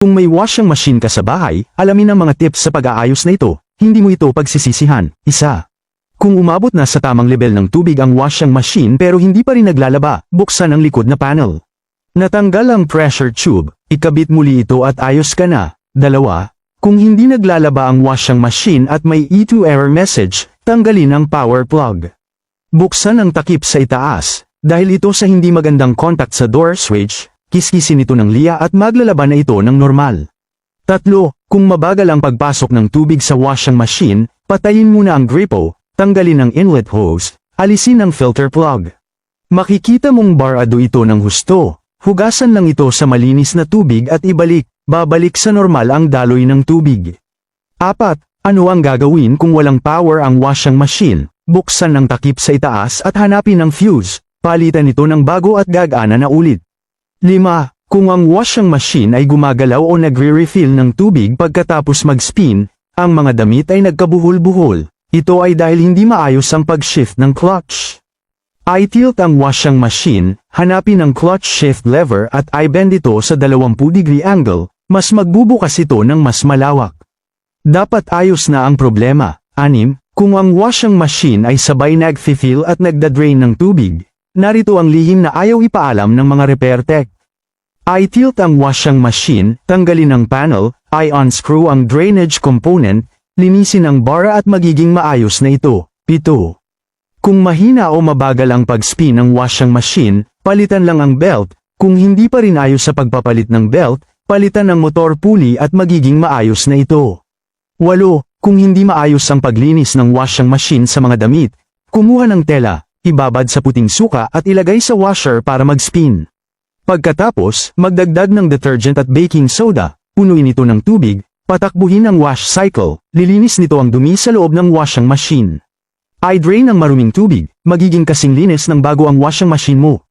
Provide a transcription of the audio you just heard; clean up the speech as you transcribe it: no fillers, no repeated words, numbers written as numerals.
Kung may washing machine ka sa bahay, alamin ang mga tips sa pag-aayos na ito, hindi mo ito pagsisisihan. 1. Kung umabot na sa tamang level ng tubig ang washing machine pero hindi pa rin naglalaba, buksan ang likod na panel. Natanggal ang pressure tube, ikabit muli ito at ayos ka na. 2. Kung hindi naglalaba ang washing machine at may E2 error message, tanggalin ang power plug. Buksan ang takip sa itaas. Dahil ito sa hindi magandang contact sa door switch, kiskisin ito ng liya at maglalaba na ito ng normal. 3. Kung mabagal ang pagpasok ng tubig sa washing machine, patayin muna ang gripo, tanggalin ang inlet hose, alisin ang filter plug. Makikita mong barado ito ng husto. Hugasan lang ito sa malinis na tubig at babalik sa normal ang daloy ng tubig. 4. Ano ang gagawin kung walang power ang washing machine? Buksan ang takip sa itaas at hanapin ang fuse, palitan ito ng bago at gagana na ulit. 5. Kung ang washing machine ay gumagalaw o nagre-refill ng tubig pagkatapos mag-spin, ang mga damit ay nagkabuhol-buhol. Ito ay dahil hindi maayos ang pag-shift ng clutch. I-tilt ang washing machine, hanapin ang clutch shift lever at i-bend ito sa 20° angle, mas magbubukas ito ng mas malawak. Dapat ayos na ang problema. 6. Kung ang washing machine ay sabay nag-fill at nagda-drain ng tubig, narito ang lihim na ayaw ipaalam ng mga repair tech. I-tilt ang washing machine, tanggalin ang panel, i-unscrew ang drainage component, linisin ang bara at magiging maayos na ito. 7. Kung mahina o mabagal ang pag-spin ng washing machine, palitan lang ang belt. Kung hindi pa rin ayos sa pagpapalit ng belt, palitan ang motor pulley at magiging maayos na ito. 8. Kung hindi maayos ang paglinis ng washing machine sa mga damit, kumuha ng tela, ibabad sa puting suka at ilagay sa washer para mag-spin. Pagkatapos, magdagdag ng detergent at baking soda, punuin ito ng tubig, patakbuhin ang wash cycle, lilinis nito ang dumi sa loob ng washing machine. I-drain ang maruming tubig, magiging kasing linis ng bago ang washing machine mo.